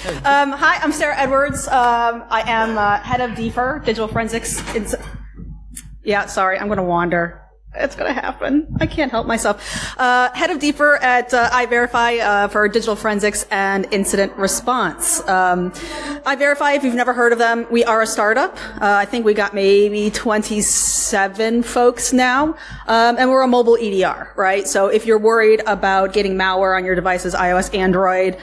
Hi, I'm Sarah Edwards. I am head of DFIR, Digital Forensics. Yeah, sorry, I'm going to wander. It's going to happen. I can't help myself. Head of DFIR at iVerify for digital forensics and incident response. iVerify, if you've never heard of them, we are a startup. I think we got maybe 27 folks now. And we're a mobile EDR, right? So if you're worried about getting malware on your devices, iOS, Android,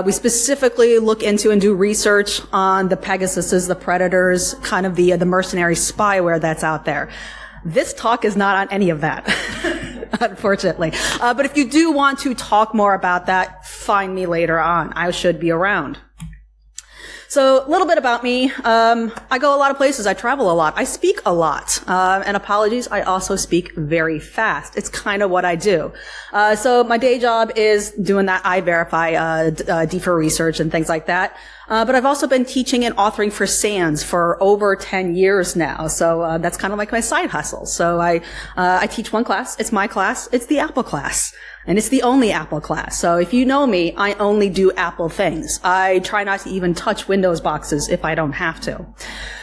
we specifically look into and do research on the Pegasuses, the Predators, kind of the mercenary spyware that's out there. This talk is not on any of that, unfortunately. But if you do want to talk more about that, find me later on. I should be around. So a little bit about me. I go a lot of places. I travel a lot. I speak a lot. And apologies, I also speak very fast. It's kind of what I do. So my day job is doing that iVerify, DFIR research and things like that. But I've also been teaching and authoring for SANS for over 10 years now. So, that's kind of like my side hustle. So I teach one class. It's my class. It's the Apple class. And it's the only Apple class. So if you know me, I only do Apple things. I try not to even touch Windows boxes if I don't have to.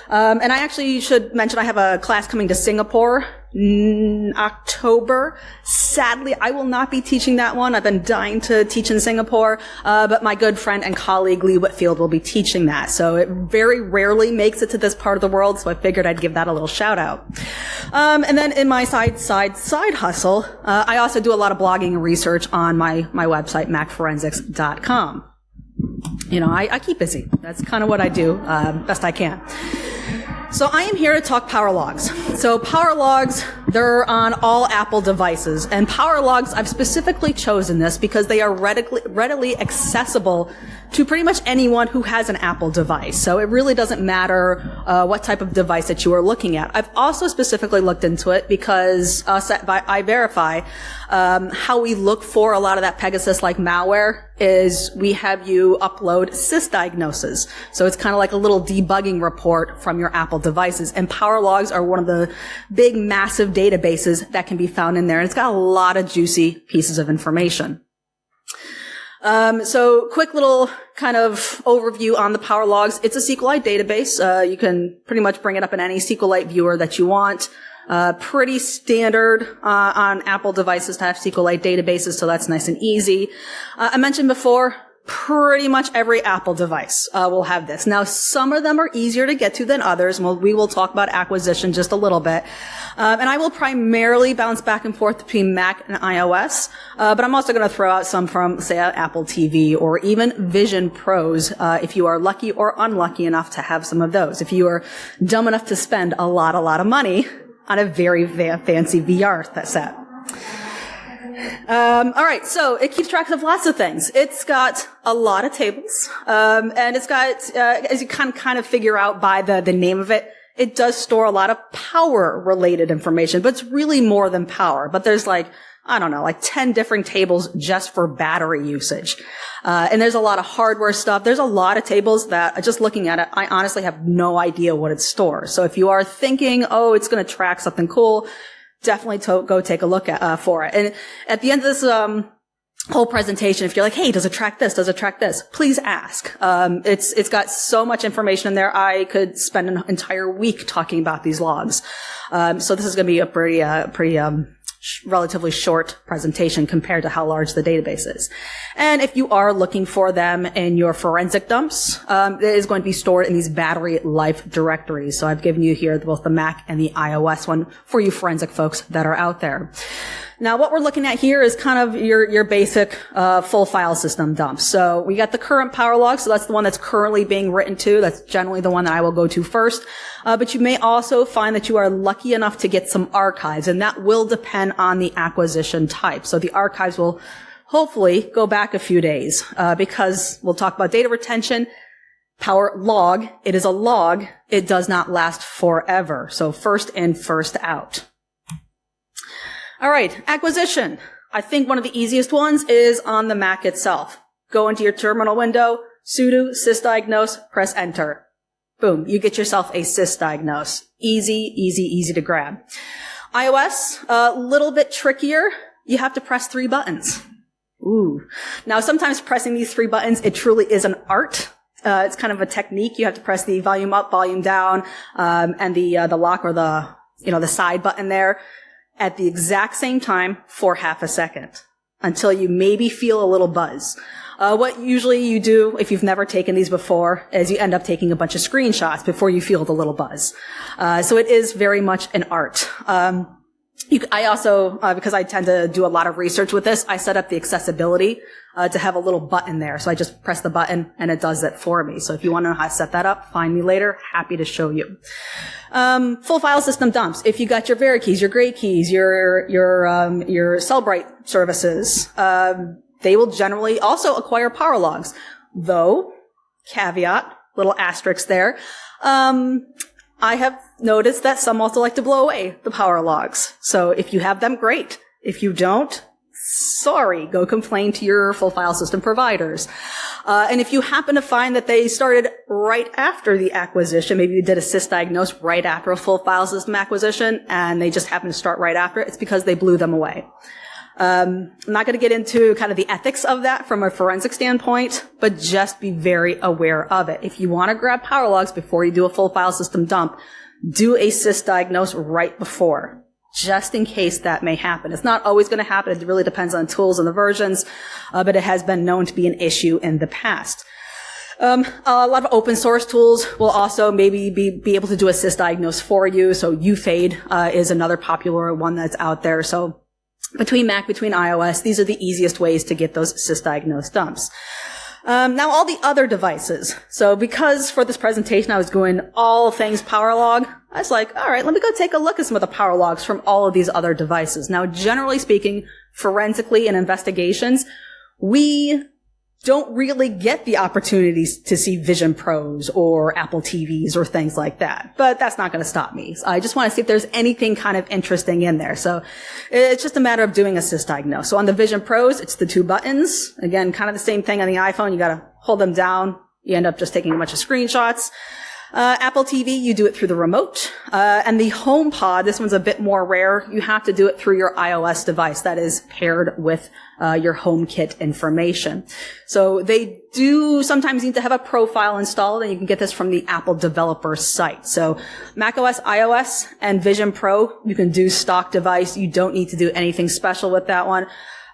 And I actually should mention I have a class coming to Singapore in October. Sadly, I will not be teaching that one. I've been dying to teach in Singapore, but my good friend and colleague Lee Whitfield will be teaching that. So it very rarely makes it to this part of the world, so I figured I'd give that a little shout out. And then in my side hustle, I also do a lot of blogging and research on my website, macforensics.com. You know, I keep busy. That's kind of what I do, best I can. So I am here to talk Powerlogs. So Powerlogs, they're on all Apple devices. And Powerlogs, I've specifically chosen this because they are readily accessible to pretty much anyone who has an Apple device. So it really doesn't matter what type of device that you are looking at. I've also specifically looked into it because by iVerify, how we look for a lot of that Pegasus-like malware is we have you upload sysdisgnoses. So it's kind of like a little debugging report from your Apple devices. And Powerlogs are one of the big, massive databases that can be found in there. And it's got a lot of juicy pieces of information. So quick little kind of overview on the Powerlogs. It's a SQLite database. You can pretty much bring it up in any SQLite viewer that you want. Pretty standard on Apple devices to have SQLite databases, so that's nice and easy. I mentioned before, pretty much every Apple device will have this. Now, some of them are easier to get to than others. Well, we will talk about acquisition just a little bit. And I will primarily bounce back and forth between Mac and iOS. But I'm also going to throw out some from, say, Apple TV or even Vision Pros, if you are lucky or unlucky enough to have some of those. If you are dumb enough to spend a lot of money on a very fancy VR set. All right, so it keeps track of lots of things. It's got a lot of tables, and it's got, as you kind of figure out by the name of it, it does store a lot of power-related information, but it's really more than power. But there's like 10 different tables just for battery usage. And there's a lot of hardware stuff. There's a lot of tables that, just looking at it, I honestly have no idea what it stores. So if you are thinking, oh, it's going to track something cool, definitely go take a look for it. And at the end of this whole presentation, if you're like, hey, does it track this? Does it track this? Please ask. It's got so much information in there. I could spend an entire week talking about these logs. So this is going to be a pretty relatively short presentation compared to how large the database is. And if you are looking for them in your forensic dumps, it is going to be stored in these battery life directories. So I've given you here both the Mac and the iOS one for you forensic folks that are out there. Now, what we're looking at here is kind of your basic full file system dump. So we got the current Powerlog, so that's the one that's currently being written to. That's generally the one that I will go to first. But you may also find that you are lucky enough to get some archives, and that will depend on the acquisition type. So the archives will hopefully go back a few days, because we'll talk about data retention. Powerlog, it is a log. It does not last forever. So first in, first out. All right, acquisition. I think one of the easiest ones is on the Mac itself. Go into your terminal window, sudo sysdiagnose, press enter. Boom, you get yourself a sysdiagnose. Easy to grab. iOS, a little bit trickier. You have to press 3 buttons. Ooh. Now, sometimes pressing these 3 buttons, it truly is an art. It's kind of a technique. You have to press the volume up, volume down, and the lock or the side button there at the exact same time for half a second until you maybe feel a little buzz. What usually you do, if you've never taken these before, is you end up taking a bunch of screenshots before you feel the little buzz. So it is very much an art. I also, because I tend to do a lot of research with this, I set up the accessibility to have a little button there. So I just press the button and it does that for me. So if you want to know how to set that up, find me later. Happy to show you. Full file system dumps. If you got your Vera keys, your Gray keys, your Cellbrite services, they will generally also acquire Powerlogs. Though, caveat, little asterisk there, I have noticed that some also like to blow away the Powerlogs. So if you have them, great. If you don't, sorry, go complain to your full file system providers. And if you happen to find that they started right after the acquisition, maybe you did a sysdignose right after a full file system acquisition, and they just happen to start right after, it's because they blew them away. I'm not going to get into kind of the ethics of that from a forensic standpoint, but just be very aware of it. If you want to grab Powerlogs before you do a full file system dump, do a sysdignose right before, just in case that may happen. It's not always going to happen. It really depends on tools and the versions, but it has been known to be an issue in the past. A lot of open source tools will also maybe be able to do a sysdignose for you. So UFADE is another popular one that's out there. So between Mac, between iOS, these are the easiest ways to get those sysdignose dumps. Now all the other devices. So because for this presentation I was doing all things Powerlog, I was like, all right, let me go take a look at some of the Powerlogs from all of these other devices. Now, generally speaking, forensically in investigations, we don't really get the opportunities to see Vision Pros or Apple TVs or things like that. But that's not going to stop me. I just want to see if there's anything kind of interesting in there. So it's just a matter of doing a sysdiagnose. So on the Vision Pros, it's the two buttons. Again, kind of the same thing on the iPhone. You got to hold them down. You end up just taking a bunch of screenshots. Apple TV, you do it through the remote. And the HomePod, this one's a bit more rare. You have to do it through your iOS device that is paired with your HomeKit information. So they do sometimes need to have a profile installed, and you can get this from the Apple developer site. So macOS, iOS, and Vision Pro, you can do stock device. You don't need to do anything special with that one.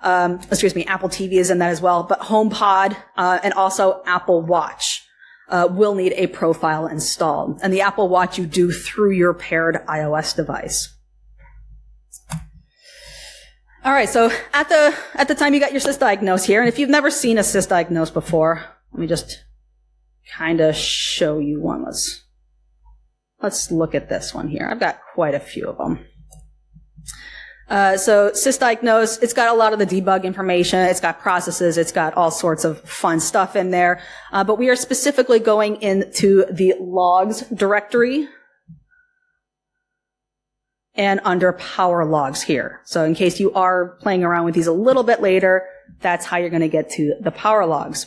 Apple TV is in that as well. But HomePod and also Apple Watch will need a profile installed. And the Apple Watch you do through your paired iOS device. All right, so at the time you got your sysdiagnose here, and if you've never seen a sysdiagnose before, let me just kind of show you one. Let's look at this one here. I've got quite a few of them. So sysdiagnose, it's got a lot of the debug information. It's got processes. It's got all sorts of fun stuff in there. But we are specifically going into the logs directory and under Powerlogs here. So in case you are playing around with these a little bit later, that's how you're going to get to the Powerlogs.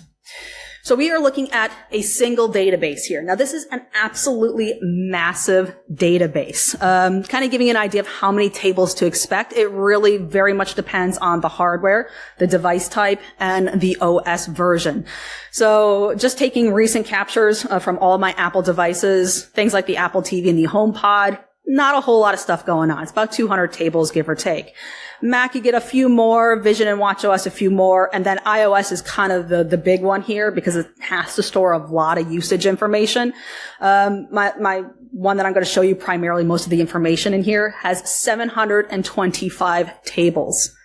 So we are looking at a single database here. Now this is an absolutely massive database. Kind of giving you an idea of how many tables to expect. It really very much depends on the hardware, the device type, and the OS version. So just taking recent captures from all of my Apple devices, things like the Apple TV and the HomePod, not a whole lot of stuff going on. It's about 200 tables, give or take. Mac, you get a few more, Vision and watchOS a few more, and then iOS is kind of the big one here because it has to store a lot of usage information. My one that I'm going to show you primarily most of the information in here has 725 tables.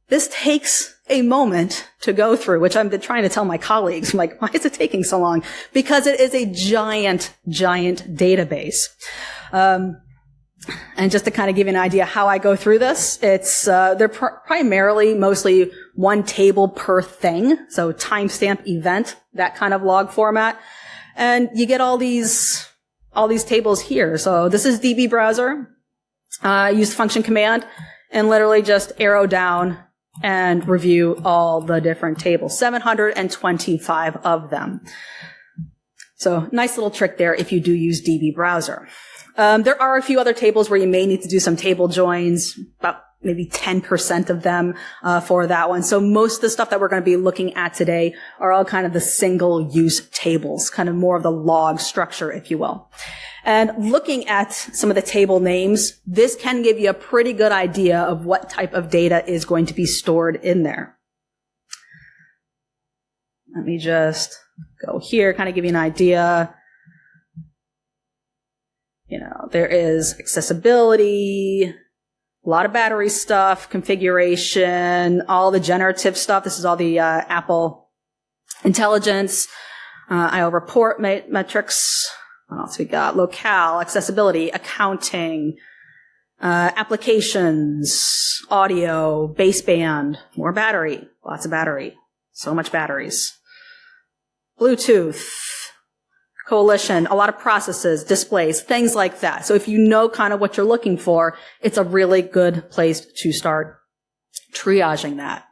This takes a moment to go through, which I've been trying to tell my colleagues. I'm like, why is it taking so long? Because it is a giant, giant database. And just to kind of give you an idea how I go through this, it's they're primarily mostly one table per thing, so timestamp event, that kind of log format. And you get all these tables here. So this is DB browser. Use function command and literally just arrow down and review all the different tables, 725 of them. So nice little trick there if you do use DB browser. There are a few other tables where you may need to do some table joins, about maybe 10% of them for that one. So most of the stuff that we're going to be looking at today are all kind of the single-use tables, kind of more of the log structure, if you will. And looking at some of the table names, this can give you a pretty good idea of what type of data is going to be stored in there. Let me just go here, kind of give you an idea. You know, there is accessibility, a lot of battery stuff, configuration, all the generative stuff. This is all the Apple intelligence, IO report metrics. What else we got? Locale, accessibility, accounting, applications, audio, baseband, more battery, lots of battery, so much batteries. Bluetooth, coalition, a lot of processes, displays, things like that. So if you know kind of what you're looking for, it's a really good place to start triaging that.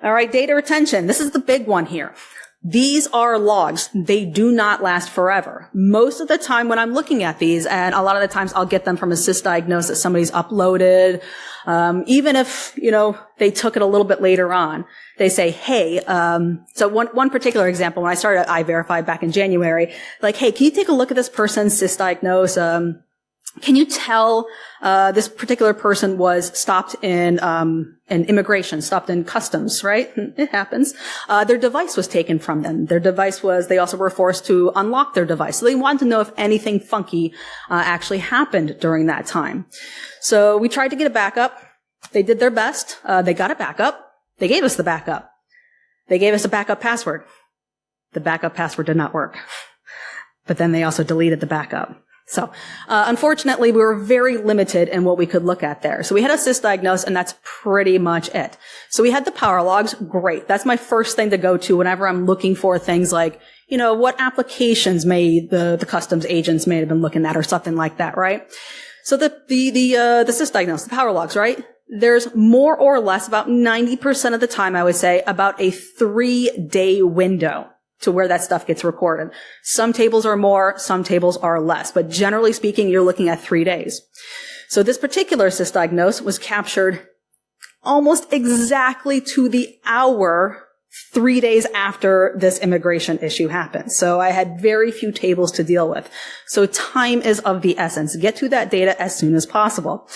All right, data retention. This is the big one here. These are logs. They do not last forever. Most of the time when I'm looking at these, and a lot of the times I'll get them from a sysdiagnose that somebody's uploaded, even if, you know, they took it a little bit later on, they say, hey, so one particular example, when I started at iVerify back in January, like, hey, can you take a look at this person's sysdiagnose? Can you tell this particular person was stopped in immigration, stopped in customs, right? It happens. Their device was taken from them. They also were forced to unlock their device. So they wanted to know if anything funky actually happened during that time. So we tried to get a backup. They did their best. They got a backup. They gave us the backup. They gave us a backup password. The backup password did not work. But then they also deleted the backup. So, unfortunately, we were very limited in what we could look at there. So we had a sysdiagnose, and that's pretty much it. So we had the Powerlogs. Great. That's my first thing to go to whenever I'm looking for things like, you know, what applications may the customs agents may have been looking at or something like that, right? So the sysdiagnose, the Powerlogs, right? There's more or less about 90% of the time, I would say, about a 3-day window to where that stuff gets recorded. Some tables are more, some tables are less, but generally speaking, you're looking at 3 days. So this particular sysdiagnose was captured almost exactly to the hour 3 days after this immigration issue happened. So I had very few tables to deal with. So time is of the essence. Get to that data as soon as possible.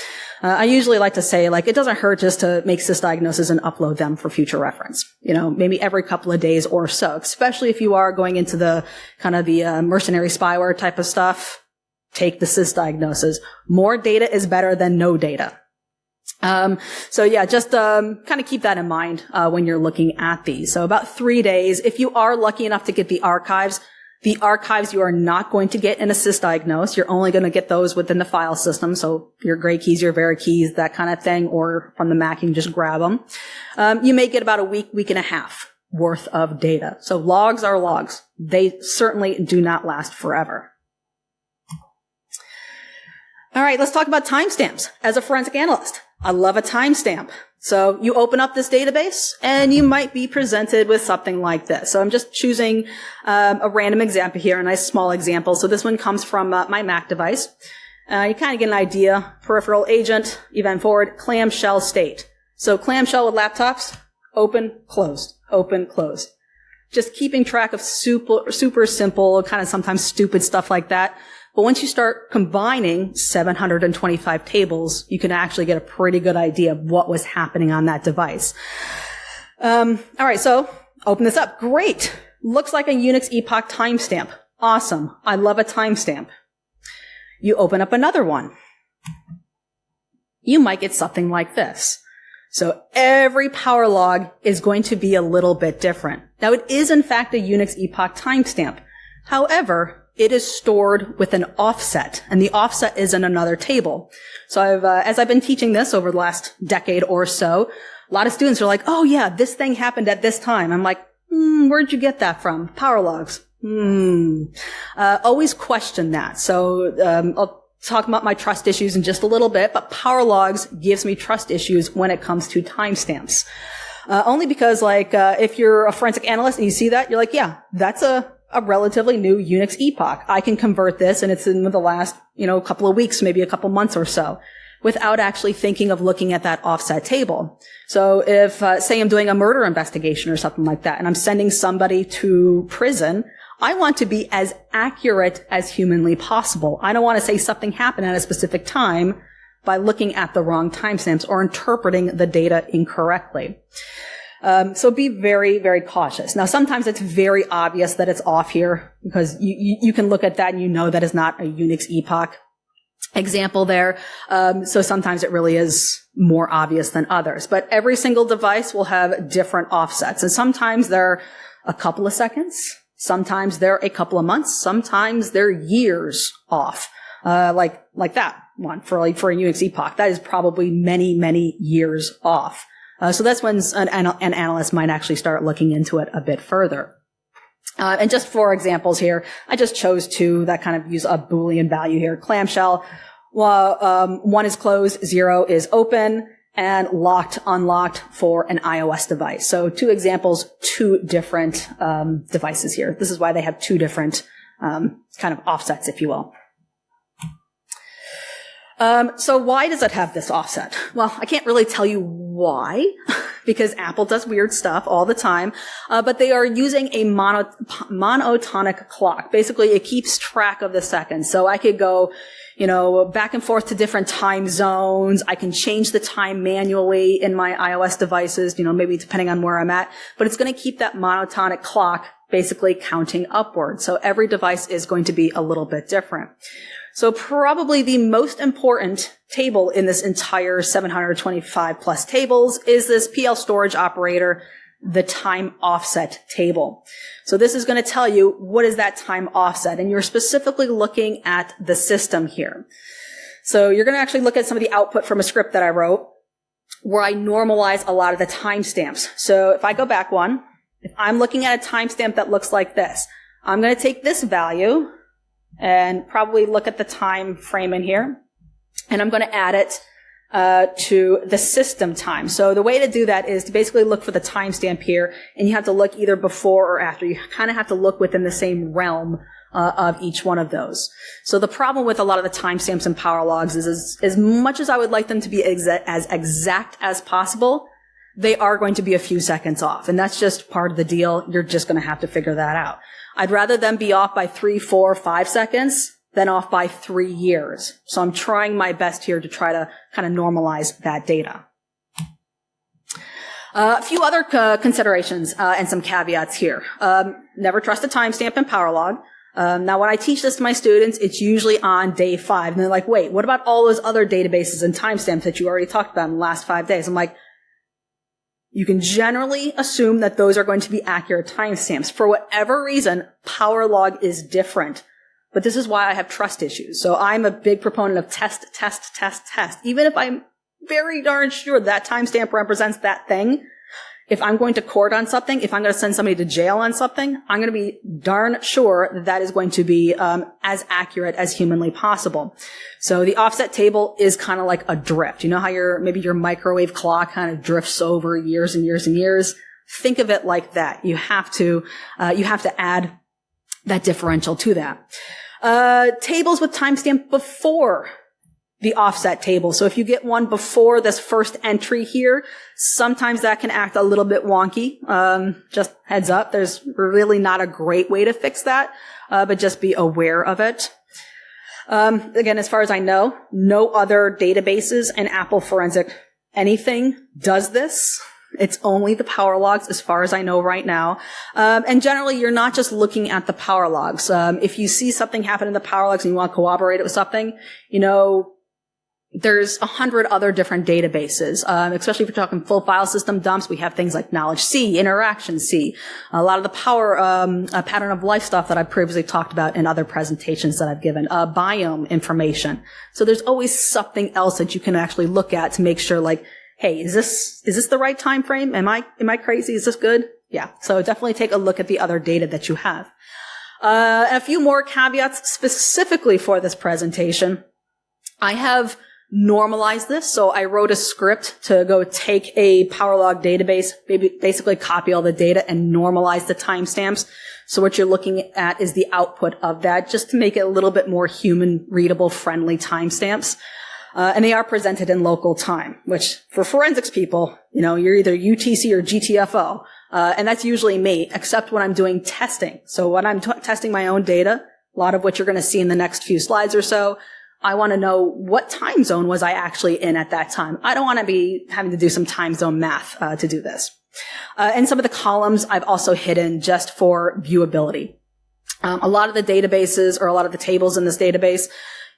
I usually like to say, like, it doesn't hurt just to make sysdiagnoses and upload them for future reference. You know, maybe every couple of days or so, especially if you are going into the kind of the mercenary spyware type of stuff. Take the sysdiagnoses. More data is better than no data. So yeah, just kind of keep that in mind when you're looking at these. So about 3 days. If you are lucky enough to get the archives you are not going to get in a sysdiagnose. You're only going to get those within the file system. So your gray keys, your Vera keys, that kind of thing, or from the Mac, you can just grab them. You may get about a week and a half worth of data. So logs are logs. They certainly do not last forever. All right, let's talk about timestamps. As a forensic analyst, I love a timestamp. So you open up this database and you might be presented with something like this. So I'm just choosing a random example here, a nice small example. So this one comes from my Mac device. You kind of get an idea. Peripheral agent, event forward, clamshell state. So clamshell with laptops, open, closed, open, closed. Just keeping track of super simple, kind of sometimes stupid stuff like that. But once you start combining 725 tables, you can actually get a pretty good idea of what was happening on that device. All right, so open this up. Great. Looks like a Unix epoch timestamp. Awesome. I love a timestamp. You open up another one. You might get something like this. So every power log is going to be a little bit different. Now, it is, in fact, a Unix epoch timestamp. However, it is stored with an offset, and the offset is in another table. So as I've been teaching this over the last decade or so, a lot of students are like, oh yeah, this thing happened at this time. I'm like, where'd you get that from? Powerlogs. Always question that. So, I'll talk about my trust issues in just a little bit, but Powerlogs gives me trust issues when it comes to timestamps. Only because, like, if you're a forensic analyst and you see that, you're like, yeah, that's a relatively new Unix epoch. I can convert this, and it's in the last, couple of weeks, maybe a couple months or so. without actually thinking of looking at that offset table. So if, say I'm doing a murder investigation or something like that, and I'm sending somebody to prison, I want to be as accurate as humanly possible. I don't want to say something happened at a specific time by looking at the wrong timestamps or interpreting the data incorrectly. So be very, very cautious. Now, sometimes it's very obvious that it's off here because you can look at that and you know that is not a Unix epoch example there. So sometimes it really is more obvious than others. But every single device will have different offsets. And sometimes they're a couple of seconds. Sometimes they're a couple of months. Sometimes they're years off. Like that one for a Unix epoch. That is probably many, many years off. So that's when an analyst might actually start looking into it a bit further. And just for examples here, I just chose two that kind of use a Boolean value here. Clamshell, 1 is closed, 0 is open, and locked, unlocked for an iOS device. So two examples, two different devices here. This is why they have two different kind of offsets, if you will. So why does it have this offset? Well, I can't really tell you why, because Apple does weird stuff all the time, but they are using a monotonic clock. Basically, it keeps track of the seconds. So I could go, back and forth to different time zones. I can change the time manually in my iOS devices, maybe depending on where I'm at, but it's going to keep that monotonic clock basically counting upward. So every device is going to be a little bit different. So probably the most important table in this entire 725 plus tables is this PL storage operator, the time offset table. So this is going to tell you what is that time offset, and you're specifically looking at the system here. So you're going to actually look at some of the output from a script that I wrote where I normalize a lot of the timestamps. So if I go back one, if I'm looking at a timestamp that looks like this, I'm going to take this value and probably look at the time frame in here, and I'm going to add it to the system time. So the way to do that is to basically look for the timestamp here, and you have to look either before or after. You kind of have to look within the same realm of each one of those. So the problem with a lot of the timestamps in Powerlogs is as much as I would like them to be as exact as possible, they are going to be a few seconds off, and that's just part of the deal. You're just going to have to figure that out. I'd rather them be off by 3, 4, 5 seconds than off by 3 years. So I'm trying my best here to try to kind of normalize that data. A few other considerations and some caveats here. Never trust a timestamp in Powerlog. Now, when I teach this to my students, it's usually on day 5. And they're like, wait, what about all those other databases and timestamps that you already talked about in the last 5 days? I'm like, you can generally assume that those are going to be accurate timestamps. For whatever reason, Powerlog is different. But this is why I have trust issues. So I'm a big proponent of test, test, test, test. Even if I'm very darn sure that timestamp represents that thing, if I'm going to court on something, if I'm going to send somebody to jail on something, I'm going to be darn sure that that is going to be as accurate as humanly possible. So the offset table is kind of like a drift. You know how maybe your microwave clock kind of drifts over years and years and years? Think of it like that. You have to add that differential to that. Tables with timestamp before the offset table. So if you get one before this first entry here, sometimes that can act a little bit wonky. Just heads up, there's really not a great way to fix that, but just be aware of it. Again, as far as I know, no other databases and Apple Forensic anything does this. It's only the Powerlogs as far as I know right now. And generally, you're not just looking at the Powerlogs. If you see something happen in the Powerlogs and you want to corroborate it with something, there's 100 other different databases, especially if you're talking full file system dumps. We have things like Knowledge C, Interaction C, a lot of the power pattern of life stuff that I've previously talked about in other presentations that I've given, biome information. So there's always something else that you can actually look at to make sure, like, hey, is this the right time frame? Am I crazy? Is this good? Yeah. So definitely take a look at the other data that you have. A few more caveats specifically for this presentation. I have normalize this. So I wrote a script to go take a Powerlog database, basically copy all the data and normalize the timestamps. So what you're looking at is the output of that, just to make it a little bit more human readable, friendly timestamps. And they are presented in local time, which for forensics people, you're either UTC or GTFO. And that's usually me, except when I'm doing testing. So when I'm testing my own data, a lot of what you're going to see in the next few slides or so, I want to know what time zone was I actually in at that time. I don't want to be having to do some time zone math to do this. And some of the columns I've also hidden just for viewability. A lot of the databases or a lot of the tables in this database,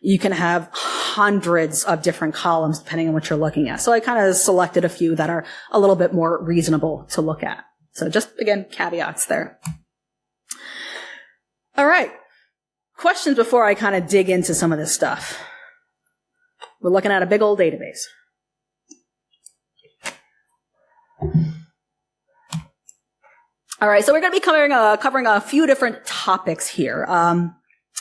you can have hundreds of different columns depending on what you're looking at. So I kind of selected a few that are a little bit more reasonable to look at. So just, again, caveats there. All right. Questions before I kind of dig into some of this stuff. We're looking at a big old database. All right, so we're going to be covering a few different topics here.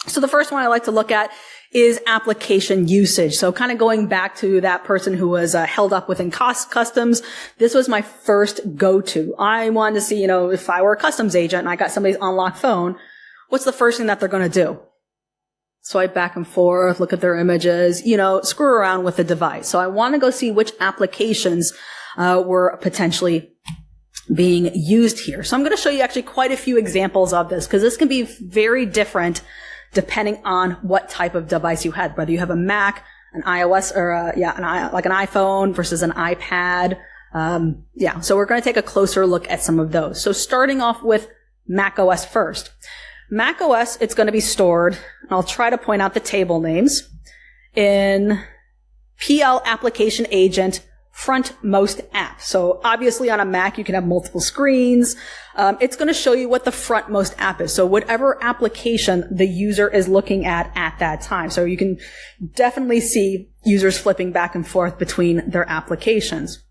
So the first one I like to look at is application usage. So kind of going back to that person who was held up within customs, this was my first go-to. I wanted to see, if I were a customs agent and I got somebody's unlocked phone, what's the first thing that they're going to do? Swipe back and forth, look at their images, screw around with the device. So I want to go see which applications were potentially being used here. So I'm going to show you actually quite a few examples of this, because this can be very different depending on what type of device you had, whether you have a Mac, an iOS, or like an iPhone versus an iPad. So we're going to take a closer look at some of those. So starting off with Mac OS first. Mac OS, it's going to be stored, and I'll try to point out the table names, in PL Application Agent frontmost app. So obviously on a Mac, you can have multiple screens. It's going to show you what the frontmost app is. So whatever application the user is looking at that time. So you can definitely see users flipping back and forth between their applications.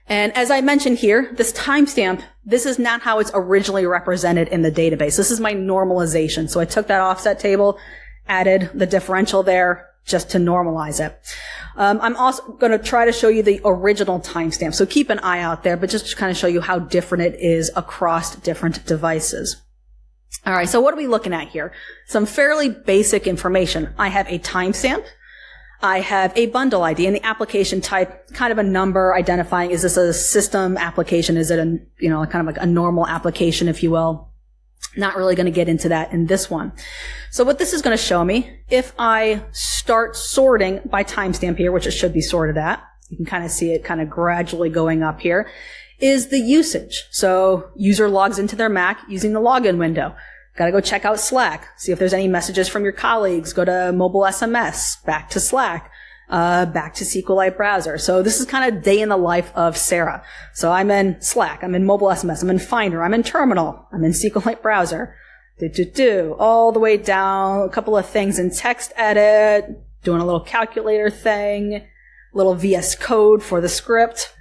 And as I mentioned here, this timestamp, this is not how it's originally represented in the database. This is my normalization. So I took that offset table, added the differential there just to normalize it. I'm also going to try to show you the original timestamp. So keep an eye out there, but just to kind of show you how different it is across different devices. All right, so what are we looking at here? Some fairly basic information. I have a timestamp. I have a bundle ID and the application type, kind of a number identifying, is this a system application? Is it kind of like a normal application, if you will? Not really going to get into that in this one. So what this is going to show me, if I start sorting by timestamp here, which it should be sorted at, you can kind of see it kind of gradually going up here, is the usage. So user logs into their Mac using the login window. Got to go check out Slack, see if there's any messages from your colleagues, go to mobile SMS, back to Slack, back to SQLite browser. So this is kind of day in the life of Sarah. So I'm in Slack, I'm in mobile SMS, I'm in Finder, I'm in Terminal, I'm in SQLite browser, all the way down, a couple of things in text edit, doing a little calculator thing, a little VS Code for the script.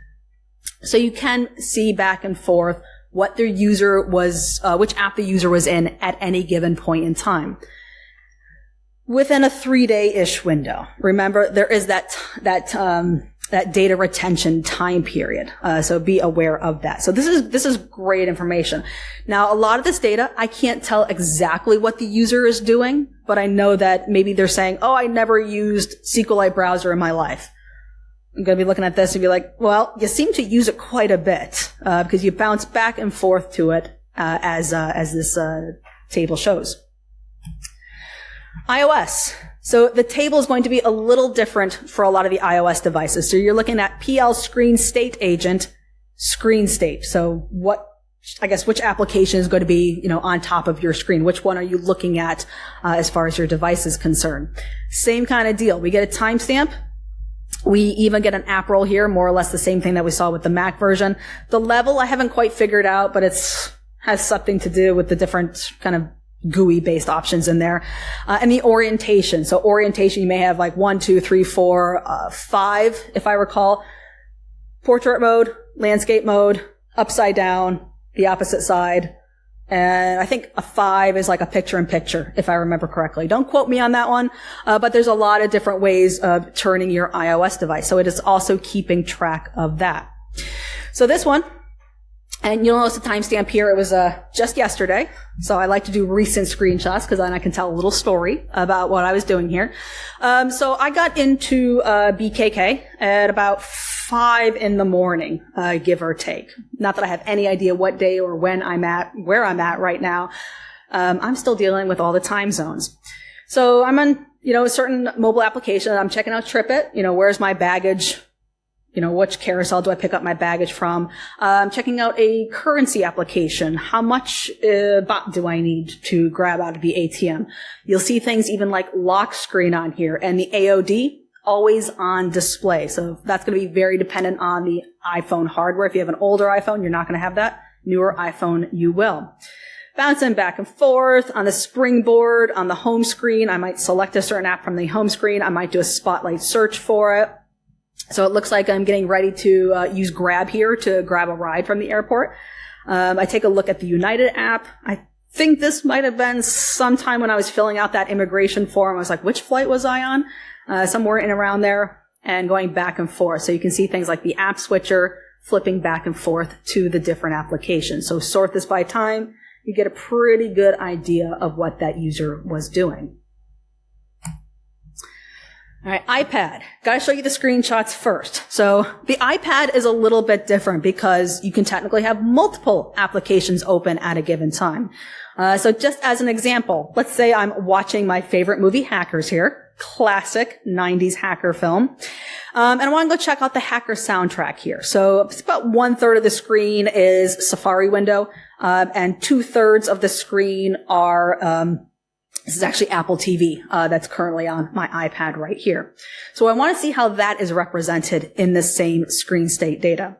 So you can see back and forth what their user was, which app the user was in at any given point in time. Within a 3-day-ish window. Remember, there is that data retention time period. So be aware of that. So this is great information. Now, a lot of this data, I can't tell exactly what the user is doing, but I know that maybe they're saying, oh, I never used SQLite browser in my life. I'm going to be looking at this and be like, well, you seem to use it quite a bit, because you bounce back and forth to it, as this, table shows. iOS. So the table is going to be a little different for a lot of the iOS devices. So you're looking at PL screen state agent, screen state. So which application is going to be, on top of your screen? Which one are you looking at, as far as your device is concerned? Same kind of deal. We get a timestamp. We even get an app role here, more or less the same thing that we saw with the Mac version. The level I haven't quite figured out, but has something to do with the different kind of GUI based options in there. And the orientation. So orientation, you may have like 1, 2, 3, 4, 5, if I recall. Portrait mode, landscape mode, upside down, the opposite side. And I think a 5 is like a picture-in-picture, if I remember correctly. Don't quote me on that one, but there's a lot of different ways of turning your iOS device. So it is also keeping track of that. So this one, And you'll notice the timestamp here, it was just yesterday. So I like to do recent screenshots because then I can tell a little story about what I was doing here. So I got into BKK at about 5 in the morning, give or take. Not that I have any idea what day or where I'm at right now. I'm still dealing with all the time zones. So I'm on, a certain mobile application. I'm checking out TripIt. Where's my baggage? Which carousel do I pick up my baggage from? Checking out a currency application. How much baht do I need to grab out of the ATM? You'll see things even like lock screen on here, and the AOD always on display. So that's going to be very dependent on the iPhone hardware. If you have an older iPhone, you're not going to have that. Newer iPhone, you will. Bouncing back and forth on the springboard, on the home screen. I might select a certain app from the home screen. I might do a spotlight search for it. So it looks like I'm getting ready to use Grab here to grab a ride from the airport. I take a look at the United app. I think this might have been sometime when I was filling out that immigration form. I was like, which flight was I on? Somewhere in around there, and going back and forth. So you can see things like the app switcher flipping back and forth to the different applications. So sort this by time. You get a pretty good idea of what that user was doing. All right, iPad. Got to show you the screenshots first. So the iPad is a little bit different because you can technically have multiple applications open at a given time. So just as an example, let's say I'm watching my favorite movie, Hackers here, classic 90s hacker film. And I want to go check out the hacker soundtrack here. So it's about 1/3 of the screen is Safari window, and 2/3 of the screen are, this is actually Apple TV that's currently on my iPad right here. So I want to see how that is represented in the same screen state data.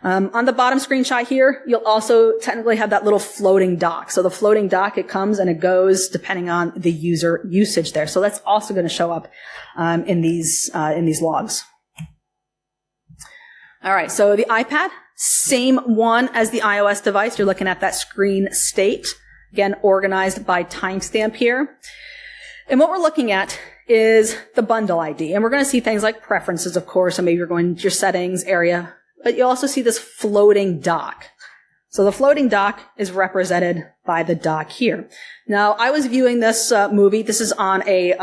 On the bottom screenshot here, you'll also technically have that little floating dock. So the floating dock, it comes and it goes depending on the user usage there. So that's also going to show up in these logs. All right, so the iPad, same one as the iOS device. You're looking at that screen state. Again, organized by timestamp here. And what we're looking at is the bundle ID. And we're going to see things like preferences, of course, and maybe you're going to your settings area. But you also see this floating dock. So the floating dock is represented by the dock here. Now, I was viewing this movie. This is on a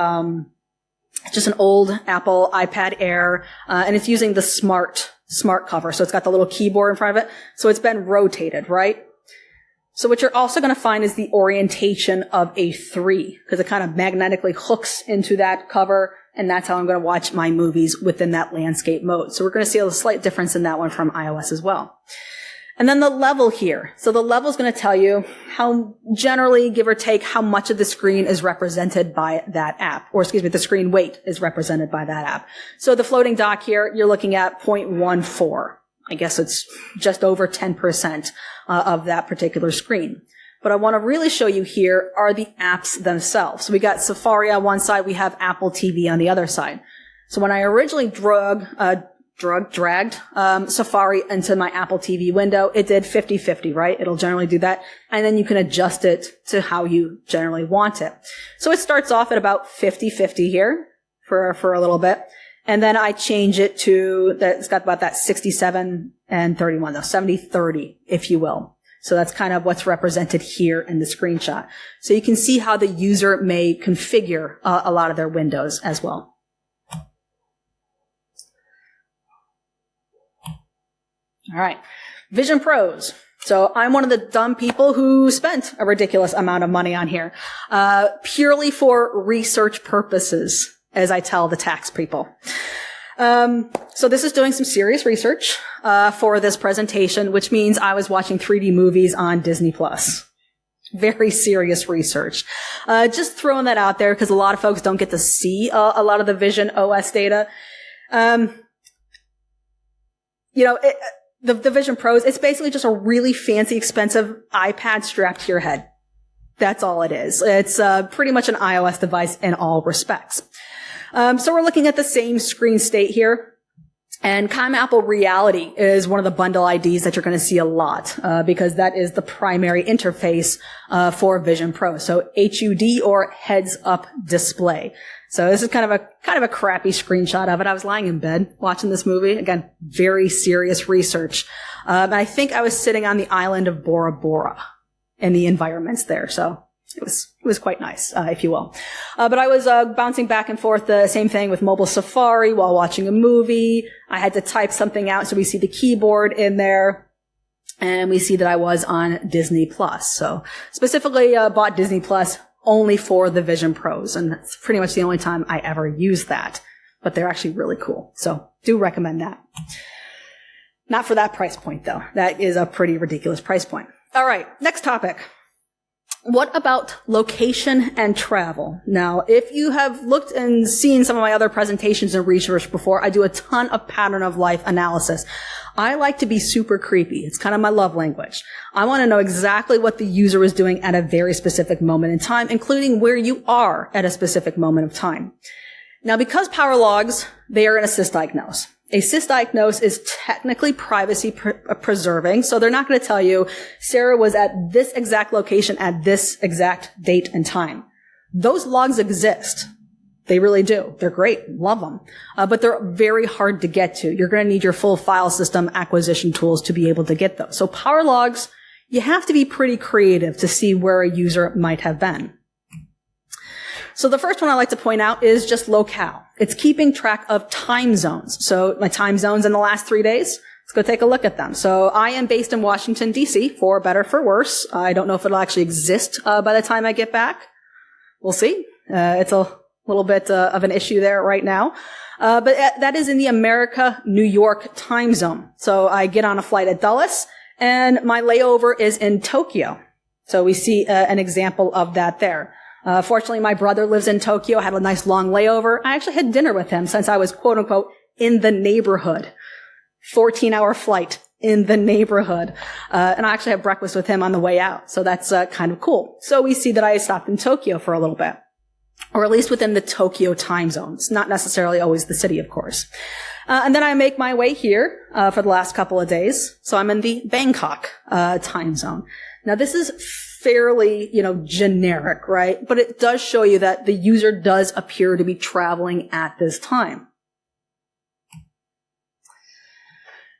just an old Apple iPad Air, and it's using the smart cover. So it's got the little keyboard in front of it. So it's been rotated, right? So what you're also going to find is the orientation of a 3, because it kind of magnetically hooks into that cover, and that's how I'm going to watch my movies within that landscape mode. So we're going to see a slight difference in that one from iOS as well. And then the level here. So the level is going to tell you how generally, give or take, how much of the screen is represented by that app. Or excuse me, the screen weight is represented by that app. So the floating dock here, you're looking at 0.14. I guess it's just over 10% of that particular screen. But I want to really show you here are the apps themselves. So we got Safari on one side, we have Apple TV on the other side. So when I originally dragged Safari into my Apple TV window, it did 50-50, right? It'll generally do that. And then you can adjust it to how you generally want it. So it starts off at about 50-50 here for a little bit. And then I change it to that. It's got about that 67 and 31, though 70-30, if you will. So that's kind of what's represented here in the screenshot. So you can see how the user may configure a lot of their windows as well. All right. Vision Pros. So I'm one of the dumb people who spent a ridiculous amount of money on here, purely for research purposes, as I tell the tax people. So this is doing some serious research for this presentation, which means I was watching 3D movies on Disney+. Very serious research. Just throwing that out there because a lot of folks don't get to see a lot of the Vision OS data. The Vision Pros, it's basically just a really fancy, expensive iPad strapped to your head. That's all it is. It's pretty much an iOS device in all respects. So we're looking at the same screen state here. And Apple Reality is one of the bundle IDs that you're going to see a lot, because that is the primary interface, for Vision Pro. So HUD, or heads up display. So this is kind of a crappy screenshot of it. I was lying in bed watching this movie. Again, very serious research. And I think I was sitting on the island of Bora Bora and the environments there. So it was quite nice, if you will. But I was bouncing back and forth, the same thing with mobile Safari while watching a movie. I had to type something out, so we see the keyboard in there. And we see that I was on Disney Plus. So specifically bought Disney Plus only for the Vision Pros. And that's pretty much the only time I ever use that. But they're actually really cool. So do recommend that. Not for that price point, though. That is a pretty ridiculous price point. All right, next topic. What about location and travel? Now, if you have looked and seen some of my other presentations and research before, I do a ton of pattern of life analysis. I like to be super creepy. It's kind of my love language. I want to know exactly what the user is doing at a very specific moment in time, including where you are at a specific moment of time. Now, because Powerlogs, they are in a sysdisgnose. A sysdisgnose is technically privacy preserving, so they're not going to tell you Sarah was at this exact location at this exact date and time. Those logs exist. They really do. They're great. Love them. But they're very hard to get to. You're going to need your full file system acquisition tools to be able to get those. So Powerlogs, you have to be pretty creative to see where a user might have been. So the first one I like to point out is just locale. It's keeping track of time zones. So my time zones in the last 3 days, let's go take a look at them. So I am based in Washington, D.C., for better, for worse. I don't know if it'll actually exist by the time I get back. We'll see. It's a little bit of an issue there right now. But that is in the America, New York time zone. So I get on a flight at Dulles, and my layover is in Tokyo. So we see an example of that there. Fortunately, my brother lives in Tokyo. I had a nice long layover. I actually had dinner with him since I was, quote unquote, in the neighborhood. 14-hour flight in the neighborhood. And I actually had breakfast with him on the way out. So that's kind of cool. So we see that I stopped in Tokyo for a little bit, or at least within the Tokyo time zone. It's not necessarily always the city, of course. And then I make my way here for the last couple of days. So I'm in the Bangkok time zone. Now, this is fairly, generic, right? But it does show you that the user does appear to be traveling at this time.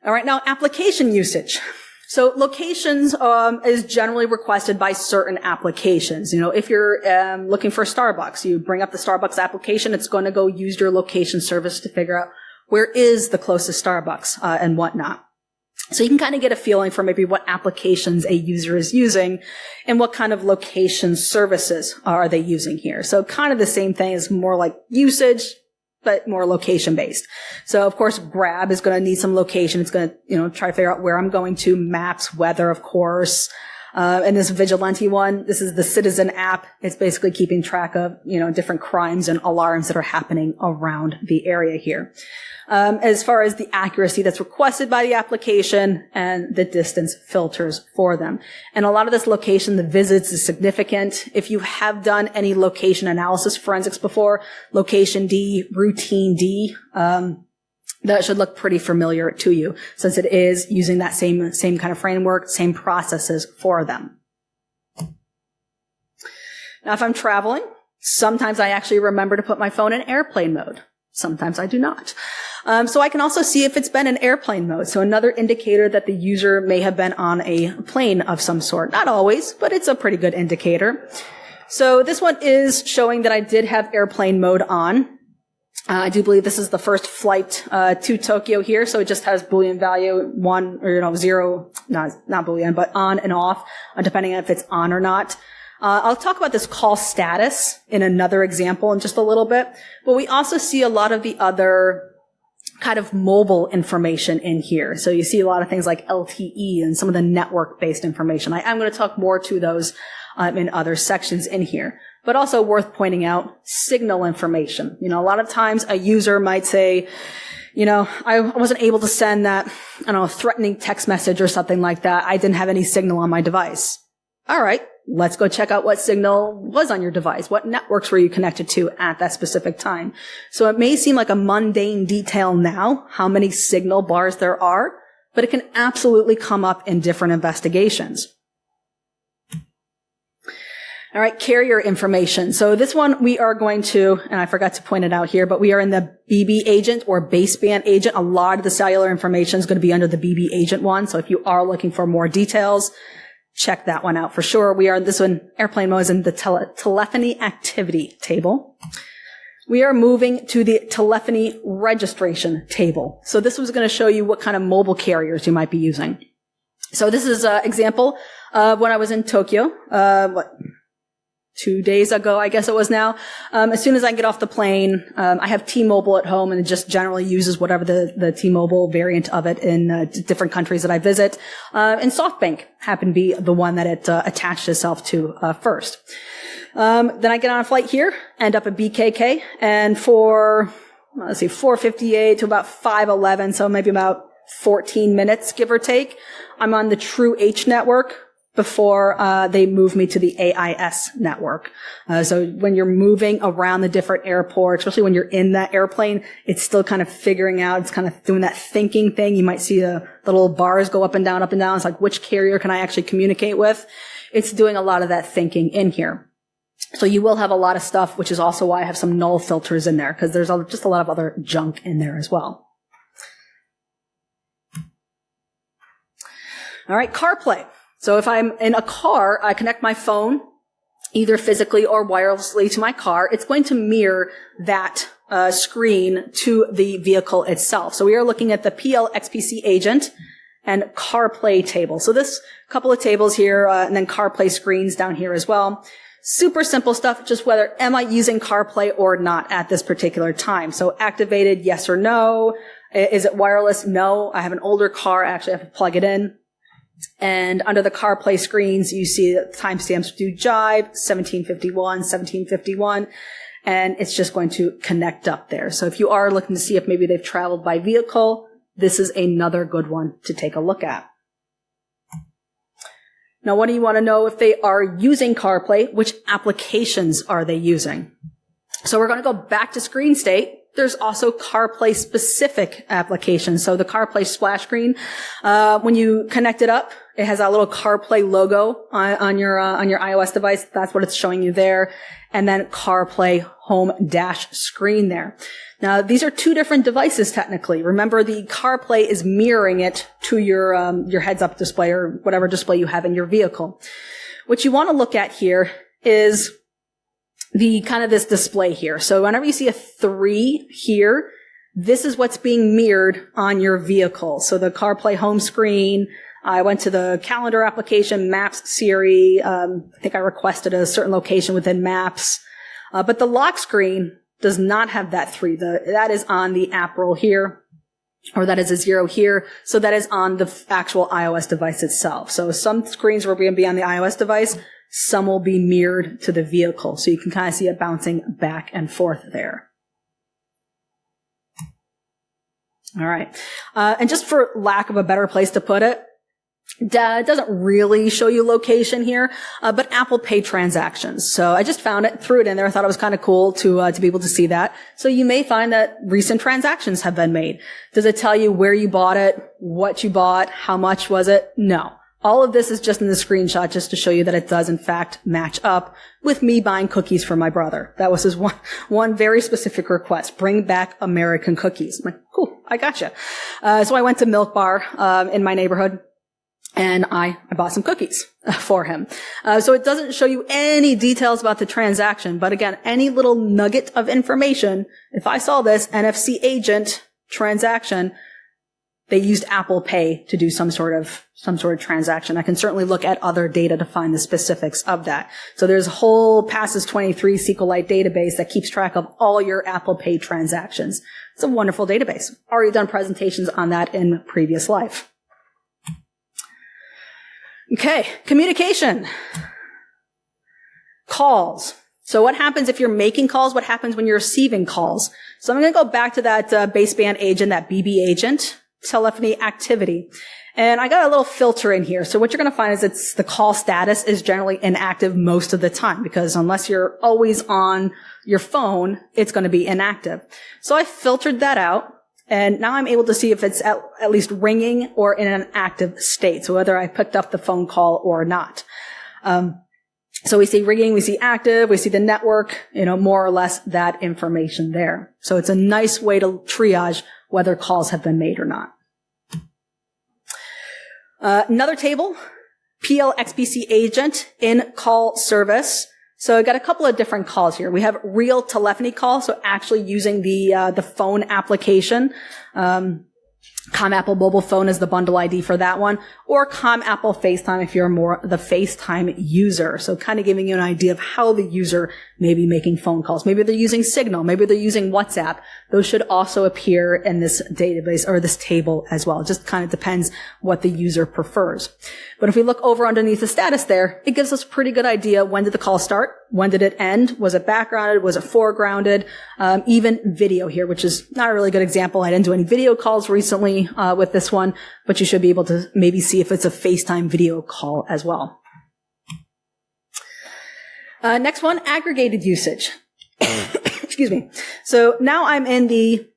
All right, now application usage. So locations is generally requested by certain applications. If you're looking for Starbucks, you bring up the Starbucks application, it's going to go use your location service to figure out where is the closest Starbucks and whatnot. So you can kind of get a feeling for maybe what applications a user is using and what kind of location services are they using here. So kind of the same thing, is more like usage, but more location based. So of course, Grab is going to need some location. It's going to, try to figure out where I'm going to. Maps, weather, of course. And this Vigilante one, this is the Citizen app. It's basically keeping track of, different crimes and alarms that are happening around the area here. As far as the accuracy that's requested by the application and the distance filters for them. And a lot of this location, the visits, is significant. If you have done any location analysis forensics before, location D, routine D, that should look pretty familiar to you, since it is using that same kind of framework, same processes for them. Now, if I'm traveling, sometimes I actually remember to put my phone in airplane mode. Sometimes I do not. So I can also see if it's been in airplane mode. So another indicator that the user may have been on a plane of some sort. Not always, but it's a pretty good indicator. So this one is showing that I did have airplane mode on. I do believe this is the first flight to Tokyo here, so it just has Boolean value 1 or 0, not Boolean, but on and off, depending on if it's on or not. I'll talk about this call status in another example in just a little bit, but we also see a lot of the other kind of mobile information in here. So you see a lot of things like LTE and some of the network-based information. I'm going to talk more to those in other sections in here. But also worth pointing out, signal information. A lot of times a user might say, I wasn't able to send that, threatening text message or something like that. I didn't have any signal on my device. All right. Let's go check out what signal was on your device. What networks were you connected to at that specific time? So it may seem like a mundane detail now, how many signal bars there are, but it can absolutely come up in different investigations. All right, carrier information. So this one we are going to, and I forgot to point it out here, but we are in the BB agent or baseband agent. A lot of the cellular information is going to be under the BB agent one. So if you are looking for more details, check that one out for sure. We are in this one, airplane mode, is in the telephony activity table. We are moving to the telephony registration table. So this was going to show you what kind of mobile carriers you might be using. So this is an example of when I was in Tokyo, 2 days ago, I guess it was now. As soon as I get off the plane, I have T-Mobile at home, and it just generally uses whatever the T-Mobile variant of it in different countries that I visit. And SoftBank happened to be the one that it attached itself to first. Then I get on a flight here, end up at BKK, and for, 4:58 to about 5:11, so maybe about 14 minutes, give or take, I'm on the True H network before they move me to the AIS network. So when you're moving around the different airports, especially when you're in that airplane, it's still kind of figuring out, it's kind of doing that thinking thing. You might see the little bars go up and down, up and down. It's like, which carrier can I actually communicate with? It's doing a lot of that thinking in here. So you will have a lot of stuff, which is also why I have some null filters in there, because there's just a lot of other junk in there as well. All right, CarPlay. So if I'm in a car, I connect my phone, either physically or wirelessly to my car. It's going to mirror that screen to the vehicle itself. So we are looking at the PLXPC agent and CarPlay table. So this couple of tables here, and then CarPlay screens down here as well. Super simple stuff, just whether am I using CarPlay or not at this particular time. So activated, yes or no. Is it wireless? No. I have an older car. Actually, I have to plug it in. And under the CarPlay screens, you see the timestamps do jive, 1751, and it's just going to connect up there. So if you are looking to see if maybe they've traveled by vehicle, this is another good one to take a look at. Now, what do you want to know if they are using CarPlay? Which applications are they using? So we're going to go back to screen state. There's also CarPlay specific applications. So the CarPlay splash screen, when you connect it up, it has that little CarPlay logo on your iOS device. That's what it's showing you there. And then CarPlay home dash screen there. Now, these are two different devices technically. Remember, the CarPlay is mirroring it to your heads-up display or whatever display you have in your vehicle. What you want to look at here is the kind of this display here. So whenever you see a 3 here, this is what's being mirrored on your vehicle. So the CarPlay home screen, I went to the calendar application, Maps, Siri. I think I requested a certain location within Maps. But the lock screen does not have that 3. That is on the app roll here, or that is a 0 here. So that is on the actual iOS device itself. So some screens will be on the iOS device. Some will be mirrored to the vehicle. So you can kind of see it bouncing back and forth there. All right. And just for lack of a better place to put it, it doesn't really show you location here, but Apple Pay transactions. So I just found it, threw it in there. I thought it was kind of cool to be able to see that. So you may find that recent transactions have been made. Does it tell you where you bought it, what you bought, how much was it? No. All of this is just in the screenshot just to show you that it does in fact match up with me buying cookies for my brother. That was his one very specific request. Bring back American cookies. I'm like, cool, I gotcha. So I went to Milk Bar in my neighborhood, and I bought some cookies for him. So it doesn't show you any details about the transaction, but again, any little nugget of information, if I saw this NFC agent transaction, they used Apple Pay to do some sort of transaction. I can certainly look at other data to find the specifics of that. So there's a whole Passes 23 SQLite database that keeps track of all your Apple Pay transactions. It's a wonderful database. Already done presentations on that in previous life. Okay, communication. Calls. So what happens if you're making calls? What happens when you're receiving calls? So I'm going to go back to that baseband agent, that BB agent. telephony activity. And I got a little filter in here. So what you're going to find is it's the call status is generally inactive most of the time, because unless you're always on your phone, it's going to be inactive. So I filtered that out. And now I'm able to see if it's at least ringing or in an active state. So whether I picked up the phone call or not. So we see ringing, we see active, we see the network, more or less that information there. So it's a nice way to triage whether calls have been made or not. Another table, PLXPC agent in call service. So I got a couple of different calls here. We have real telephony calls, so actually using the phone application. ComApple mobile phone is the bundle ID for that one, or ComApple FaceTime if you're more the FaceTime user. So kind of giving you an idea of how the user may be making phone calls. Maybe they're using Signal, maybe they're using WhatsApp. Those should also appear in this database or this table as well. It just kind of depends what the user prefers. But if we look over underneath the status there, it gives us a pretty good idea. When did the call start? When did it end? Was it backgrounded? Was it foregrounded? Even video here, which is not a really good example. I didn't do any video calls recently with this one, but you should be able to maybe see if it's a FaceTime video call as well. Next one, aggregated usage. Excuse me. So now I'm in the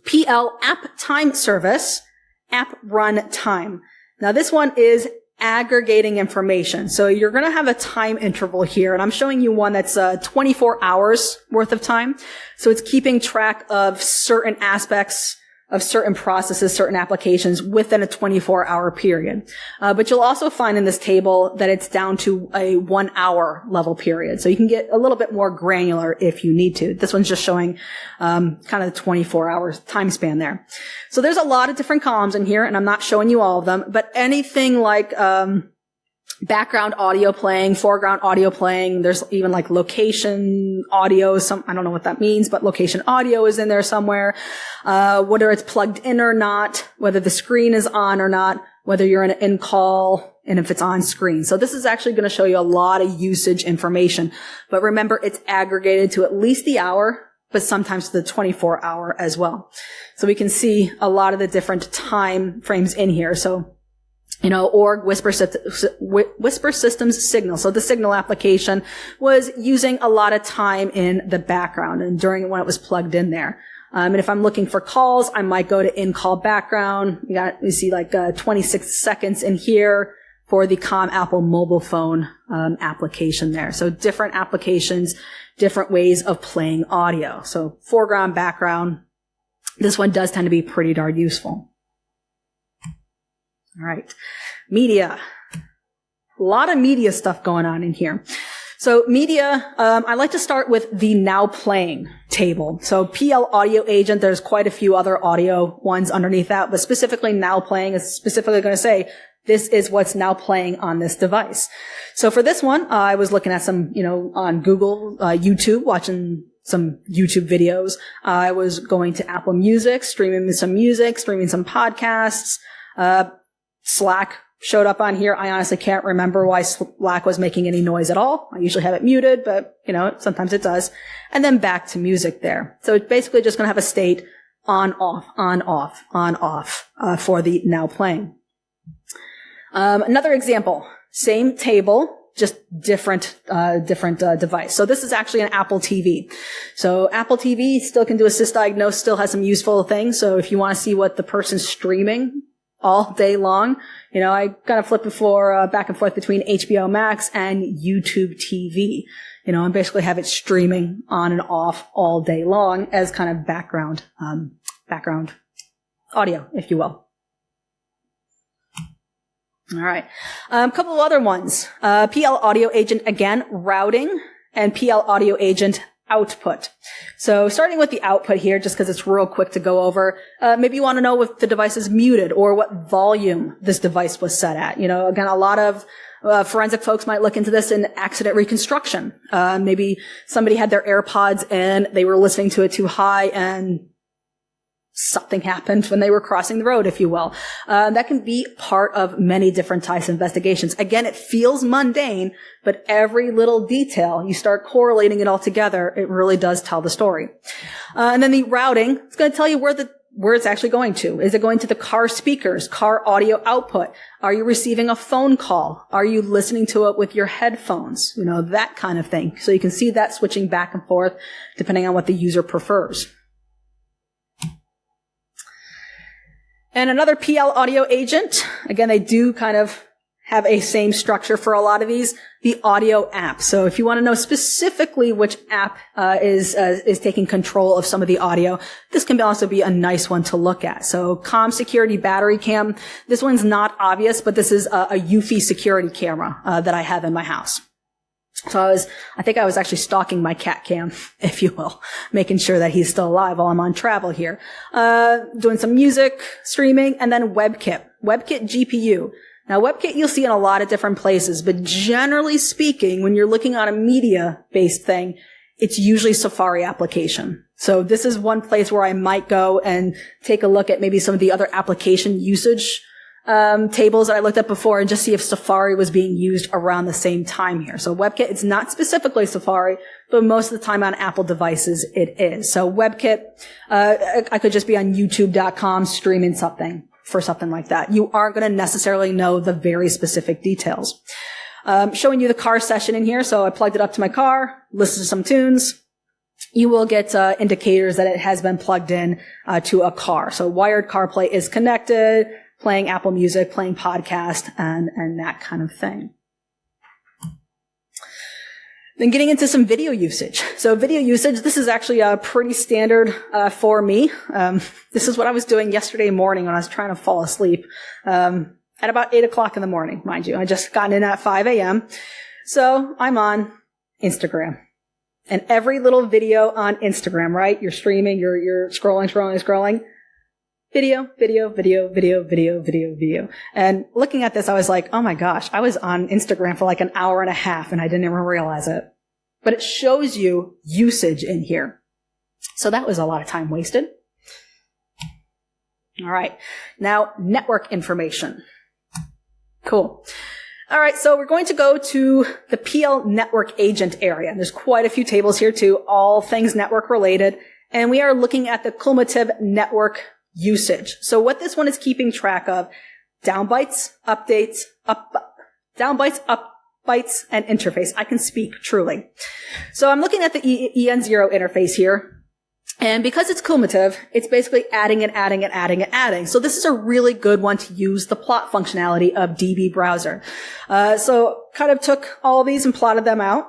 PL app time service, app run time. Now this one is aggregating information. So you're going to have a time interval here, and I'm showing you one that's 24 hours worth of time. So it's keeping track of certain aspects of certain processes, certain applications within a 24-hour period. But you'll also find in this table that it's down to a 1 hour level period. So you can get a little bit more granular if you need to. This one's just showing kind of the 24 hours time span there. So there's a lot of different columns in here, and I'm not showing you all of them, but anything like background audio playing, foreground audio playing. There's even like location audio. I don't know what that means, but location audio is in there somewhere. Whether it's plugged in or not, whether the screen is on or not, whether you're in an in-call, and if it's on screen. So this is actually going to show you a lot of usage information. But remember, it's aggregated to at least the hour, but sometimes to the 24 hour as well. So we can see a lot of the different time frames in here. So org Whisper Systems Signal. So the Signal application was using a lot of time in the background and during when it was plugged in there. And if I'm looking for calls, I might go to in-call background. You see like 26 seconds in here for the ComApple mobile phone application there. So different applications, different ways of playing audio. So foreground, background. This one does tend to be pretty darn useful. All right. Media. A lot of media stuff going on in here. So media, I like to start with the now playing table. So PL audio agent, there's quite a few other audio ones underneath that, but specifically now playing is specifically going to say, this is what's now playing on this device. So for this one, I was looking at some, on Google, YouTube, watching some YouTube videos. I was going to Apple Music, streaming some music, streaming some podcasts, Slack showed up on here. I honestly can't remember why Slack was making any noise at all. I usually have it muted, but, sometimes it does. And then back to music there. So it's basically just going to have a state on, off, on, off, on, off, for the now playing. Another example, same table, just different device. So this is actually an Apple TV. So Apple TV still can do a sysdisgnose, still has some useful things. So if you want to see what the person's streaming all day long, I kind of flip back and forth between HBO Max and YouTube TV, and basically have it streaming on and off all day long as kind of background audio, if you will. All right. A couple of other ones. PL audio agent, again, routing, and PL audio agent output. So starting with the output here, just because it's real quick to go over, maybe you want to know if the device is muted or what volume this device was set at. Again, a lot of forensic folks might look into this in accident reconstruction. Maybe somebody had their AirPods in, they were listening to it too high, and something happened when they were crossing the road, if you will. That can be part of many different types of investigations. Again, it feels mundane, but every little detail, you start correlating it all together, it really does tell the story. And then the routing, it's going to tell you where where it's actually going to. Is it going to the car speakers, car audio output? Are you receiving a phone call? Are you listening to it with your headphones? That kind of thing. So you can see that switching back and forth depending on what the user prefers. And another PL audio agent. Again, they do kind of have a same structure for a lot of these, the audio app. So if you want to know specifically which app is taking control of some of the audio, this can also be a nice one to look at. So comm security battery cam, this one's not obvious, but this is a Eufy security camera that I have in my house. So I think I was actually stalking my cat Cam, if you will, making sure that he's still alive while I'm on travel here. Doing some music, streaming, and then WebKit GPU. Now, WebKit you'll see in a lot of different places, but generally speaking, when you're looking on a media-based thing, it's usually Safari application. So this is one place where I might go and take a look at maybe some of the other application usage tables that I looked at before and just see if Safari was being used around the same time here. So WebKit, it's not specifically Safari, but most of the time on Apple devices it is. So WebKit, I could just be on youtube.com streaming something for something like that. You aren't going to necessarily know the very specific details. Showing you the car session in here. So I plugged it up to my car, listened to some tunes. You will get indicators that it has been plugged in to a car. So wired CarPlay is connected, playing Apple Music, playing podcast, and that kind of thing. Then getting into some video usage. So video usage, this is actually pretty standard for me. This is what I was doing yesterday morning when I was trying to fall asleep at about 8 o'clock in the morning, mind you. I just got in at 5 a.m. So I'm on Instagram. And every little video on Instagram, right? You're streaming, you're scrolling. Video. And looking at this, I was like, oh my gosh, I was on Instagram for like an hour and a half and I didn't even realize it. But it shows you usage in here. So that was a lot of time wasted. All right. Now, network information. Cool. All right. So we're going to go to the PL network agent area. There's quite a few tables here too, all things network related. And we are looking at the cumulative network usage. So what this one is keeping track of, downbytes, updates, downbytes, upbytes, and interface. I can speak truly. So I'm looking at the EN0 interface here. And because it's cumulative, it's basically adding and adding and adding and adding. So this is a really good one to use the plot functionality of DB browser. So kind of took all these and plotted them out.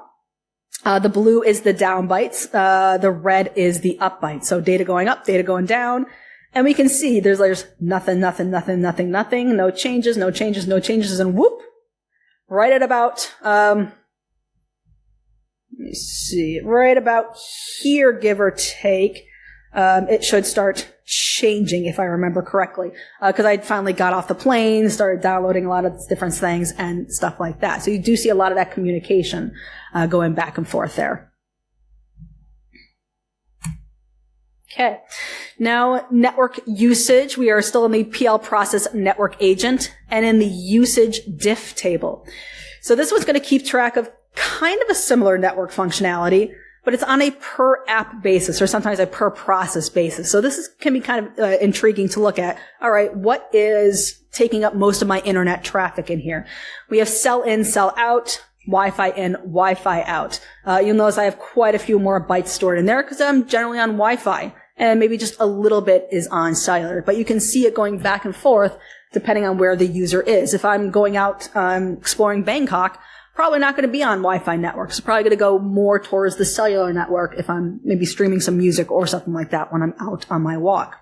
The blue is the downbytes. The red is the upbytes. So data going up, data going down. And we can see there's nothing, no changes, and whoop, right at about, let me see, right about here, give or take, it should start changing, if I remember correctly, because I finally got off the plane, started downloading a lot of different things and stuff like that. So you do see a lot of that communication going back and forth there. Okay. Now, network usage. We are still in the PL process network agent and in the usage diff table. So this one's going to keep track of kind of a similar network functionality, but it's on a per app basis or sometimes a per process basis. So this can be kind of intriguing to look at. All right, what is taking up most of my internet traffic in here? We have sell in, sell out, Wi-Fi in, Wi-Fi out. You'll notice I have quite a few more bytes stored in there because I'm generally on Wi-Fi. And maybe just a little bit is on cellular. But you can see it going back and forth depending on where the user is. If I'm going out exploring Bangkok, probably not going to be on Wi-Fi networks. Probably going to go more towards the cellular network if I'm maybe streaming some music or something like that when I'm out on my walk.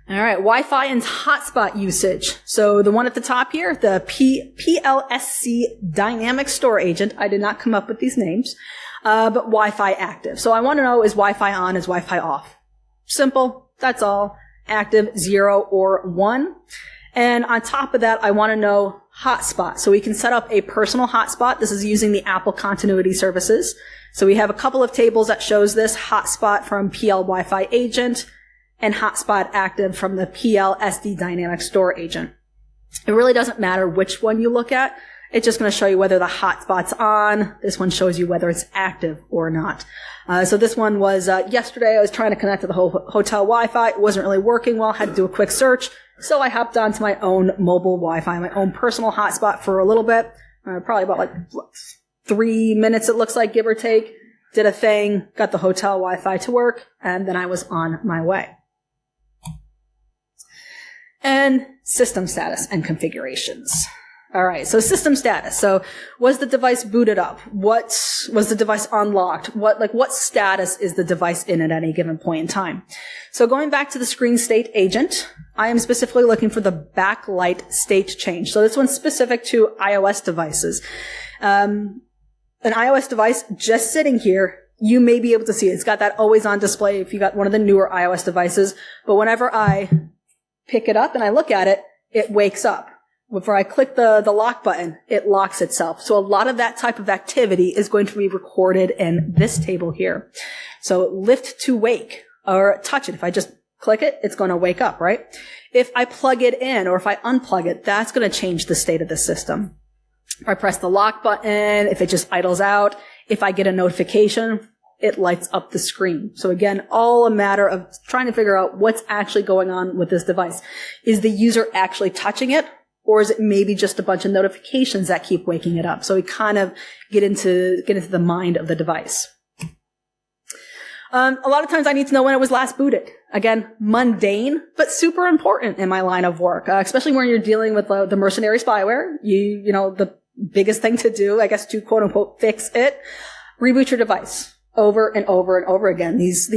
All right, Wi-Fi and hotspot usage. So the one at the top here, the PLSC Dynamic Store Agent. I did not come up with these names. But Wi-Fi active. So I want to know, is Wi-Fi on, is Wi-Fi off? Simple. That's all. Active, 0 or 1. And on top of that, I want to know hotspot. So we can set up a personal hotspot. This is using the Apple Continuity Services. So we have a couple of tables that shows this hotspot from PL Wi-Fi agent and hotspot active from the PL SD Dynamic Store Agent. It really doesn't matter which one you look at. It's just going to show you whether the hotspot's on. This one shows you whether it's active or not. So this one was yesterday. I was trying to connect to the hotel Wi-Fi. It wasn't really working well. Had to do a quick search. So I hopped onto my own mobile Wi-Fi, my own personal hotspot for a little bit. Probably about like 3 minutes, it looks like, give or take. Did a thing, got the hotel Wi-Fi to work, and then I was on my way. And system status and configurations. All right, so system status. So was the device booted up? What was the device unlocked? What status is the device in at any given point in time? So going back to the screen state agent, I am specifically looking for the backlight state change. So this one's specific to iOS devices. An iOS device just sitting here, you may be able to see it. It's got that always on display if you got one of the newer iOS devices. But whenever I pick it up and I look at it, it wakes up. Before I click the lock button, it locks itself. So a lot of that type of activity is going to be recorded in this table here. So lift to wake or touch it. If I just click it, it's going to wake up, right? If I plug it in or if I unplug it, that's going to change the state of the system. If I press the lock button, if it just idles out, if I get a notification, it lights up the screen. So again, all a matter of trying to figure out what's actually going on with this device. Is the user actually touching it? Or is it maybe just a bunch of notifications that keep waking it up? So we kind of get into the mind of the device. A lot of times I need to know when it was last booted. Again, mundane, but super important in my line of work, especially when you're dealing with the mercenary spyware. You know, the biggest thing to do, I guess, to quote unquote fix it, reboot your device over and over and over again. These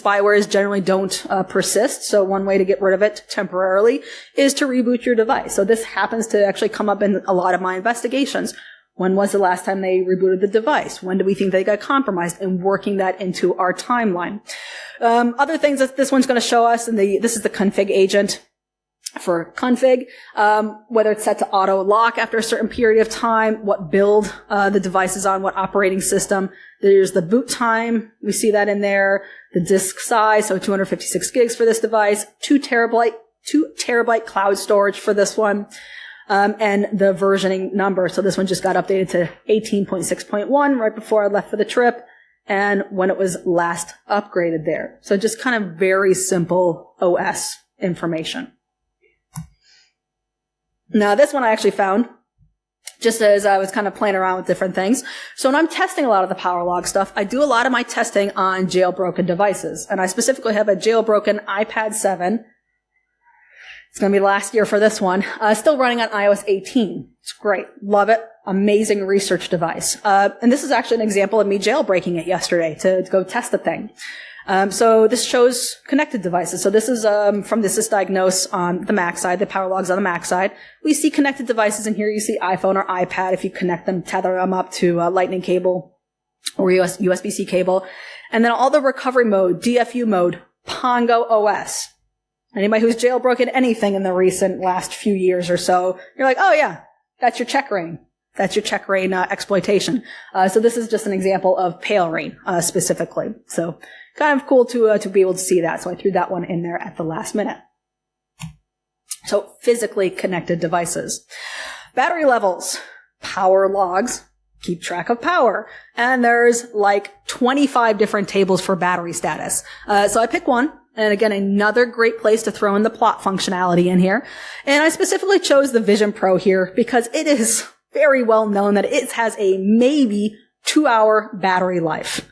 spywares generally don't persist. So one way to get rid of it temporarily is to reboot your device. So this happens to actually come up in a lot of my investigations. When was the last time they rebooted the device? When do we think they got compromised? And working that into our timeline. Other things that this one's going to show us, and this is the config agent for config, whether it's set to auto lock after a certain period of time, what build the device is on, what operating system. There's the boot time. We see that in there. The disk size, so 256 gigs for this device, 2 terabyte cloud storage for this one. And the versioning number. So this one just got updated to 18.6.1 right before I left for the trip, and when it was last upgraded there. So just kind of very simple OS information. Now this one I actually found just as I was kind of playing around with different things. So when I'm testing a lot of the Powerlog stuff, I do a lot of my testing on jailbroken devices. And I specifically have a jailbroken iPad 7. It's going to be last year for this one. Still running on iOS 18. It's great. Love it. Amazing research device. And this is actually an example of me jailbreaking it yesterday to go test the thing. So this shows connected devices. So this is from the sysdisgnose on the Mac side, the Powerlogs on the Mac side. We see connected devices in here. You see iPhone or iPad if you connect them, tether them up to a lightning cable or USB-C cable. And then all the recovery mode, DFU mode, Pongo OS. Anybody who's jailbroken anything in the recent last few years or so, you're like, oh yeah, that's your check rain. That's your check rain exploitation. So this is just an example of pale rain specifically. So kind of cool to be able to see that. So I threw that one in there at the last minute. So physically connected devices. Battery levels. Powerlogs keep track of power. And there's like 25 different tables for battery status. So I pick one. And again, another great place to throw in the plot functionality in here. And I specifically chose the Vision Pro here because it is very well known that it has a maybe 2-hour battery life.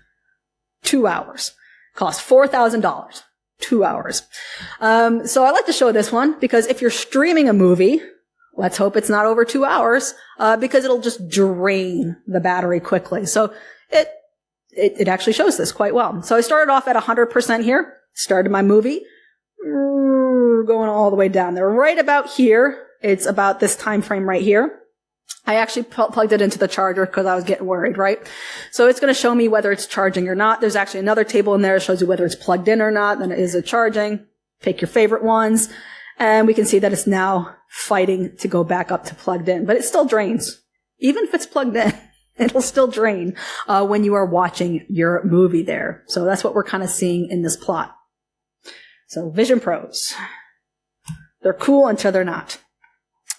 2 hours. Costs $4,000. 2 hours. So I like to show this one because if you're streaming a movie, let's hope it's not over 2 hours, because it'll just drain the battery quickly. So it actually shows this quite well. So I started off at 100% here. Started my movie, going all the way down there. Right about here, it's about this time frame right here. I actually plugged it into the charger because I was getting worried, right? So it's going to show me whether it's charging or not. There's actually another table in there that shows you whether it's plugged in or not. Then is it charging? Pick your favorite ones. And we can see that it's now fighting to go back up to plugged in. But it still drains. Even if it's plugged in, it'll still drain when you are watching your movie there. So that's what we're kind of seeing in this plot. So Vision Pros. They're cool until they're not.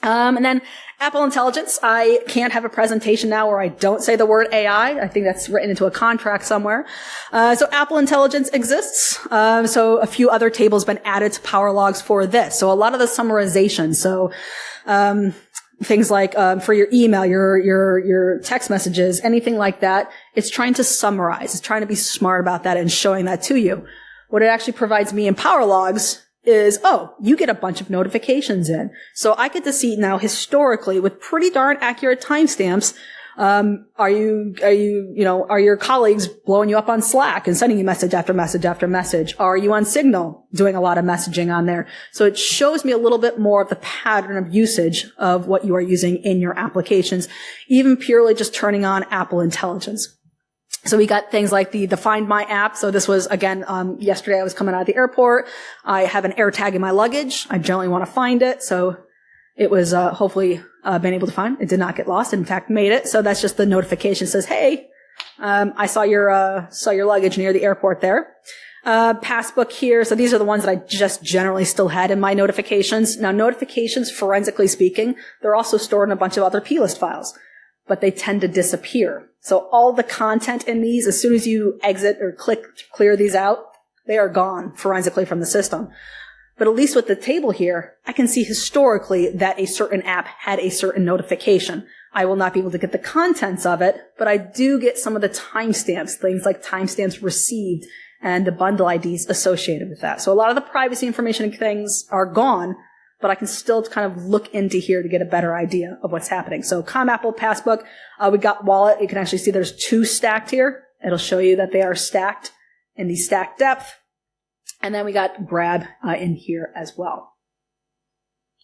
And then Apple Intelligence. I can't have a presentation now where I don't say the word AI. I think that's written into a contract somewhere. So Apple Intelligence exists. So a few other tables been added to Powerlogs for this. So a lot of the summarization. So, things like, for your email, your text messages, anything like that. It's trying to summarize. It's trying to be smart about that and showing that to you. What it actually provides me in Powerlogs is, oh, you get a bunch of notifications in. So I get to see now historically with pretty darn accurate timestamps, are your colleagues blowing you up on Slack and sending you message after message after message? Are you on Signal doing a lot of messaging on there? So it shows me a little bit more of the pattern of usage of what you are using in your applications, even purely just turning on Apple Intelligence. So we got things like the Find My app. So this was, again, yesterday I was coming out of the airport. I have an air tag in my luggage. I generally want to find it. So it was, hopefully, been able to find. It did not get lost. In fact, made it. So that's just the notification says, hey, I saw your luggage near the airport there. Passbook here. So these are the ones that I just generally still had in my notifications. Now, notifications, forensically speaking, they're also stored in a bunch of other plist files, but they tend to disappear. So all the content in these, as soon as you exit or clear these out, they are gone forensically from the system. But at least with the table here, I can see historically that a certain app had a certain notification. I will not be able to get the contents of it, but I do get some of the timestamps, things like timestamps received and the bundle IDs associated with that. So a lot of the privacy information things are gone, but I can still kind of look into here to get a better idea of what's happening. So Apple Passbook, we got Wallet. You can actually see there's 2 stacked here. It'll show you that they are stacked in the stacked depth. And then we got Grab in here as well.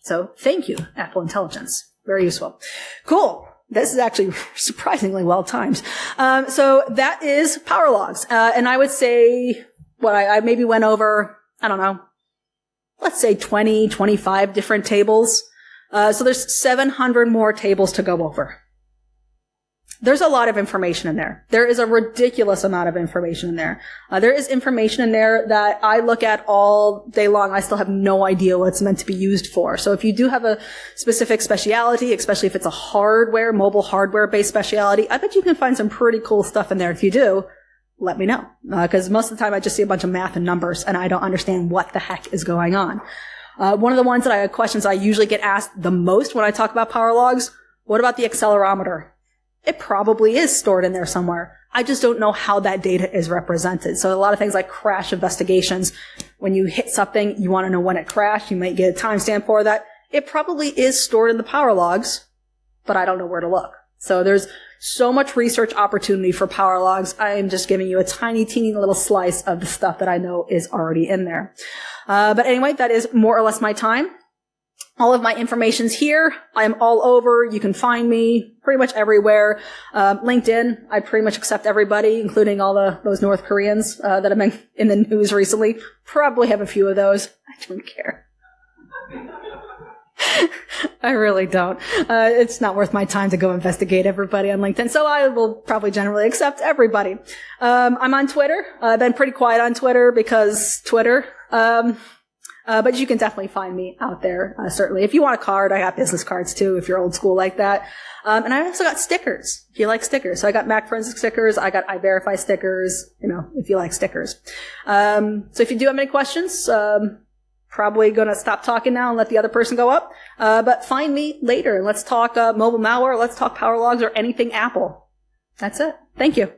So thank you, Apple Intelligence. Very useful. Cool. This is actually surprisingly well timed. So that is Powerlogs. And I would say I maybe went over, I don't know, let's say 20, 25 different tables. So there's 700 more tables to go over. There's a lot of information in there. There is a ridiculous amount of information in there. There is information in there that I look at all day long. I still have no idea what it's meant to be used for. So if you do have a specific speciality, especially if it's a mobile hardware-based speciality, I bet you can find some pretty cool stuff in there. If you do, let me know. Because most of the time I just see a bunch of math and numbers and I don't understand what the heck is going on. One of the questions I usually get asked the most when I talk about Powerlogs, what about the accelerometer? It probably is stored in there somewhere. I just don't know how that data is represented. So a lot of things like crash investigations, when you hit something, you want to know when it crashed. You might get a timestamp for that. It probably is stored in the Powerlogs, but I don't know where to look. So there's so much research opportunity for Powerlogs. I am just giving you a tiny, teeny little slice of the stuff that I know is already in there. But anyway, that is more or less my time. All of my information's here. I am all over. You can find me pretty much everywhere. LinkedIn, I pretty much accept everybody, including all those North Koreans that have been in the news recently. Probably have a few of those. I don't care. I really don't. It's not worth my time to go investigate everybody on LinkedIn, so I will probably generally accept everybody. I'm on Twitter. I've been pretty quiet on Twitter because Twitter. But you can definitely find me out there, certainly. If you want a card, I got business cards too, if you're old school like that. And I also got stickers, if you like stickers. So I got Mac Forensic stickers, I got iVerify stickers, if you like stickers. So if you do have any questions, probably gonna stop talking now and let the other person go up. But find me later and let's talk, mobile malware, let's talk Powerlogs or anything Apple. That's it. Thank you.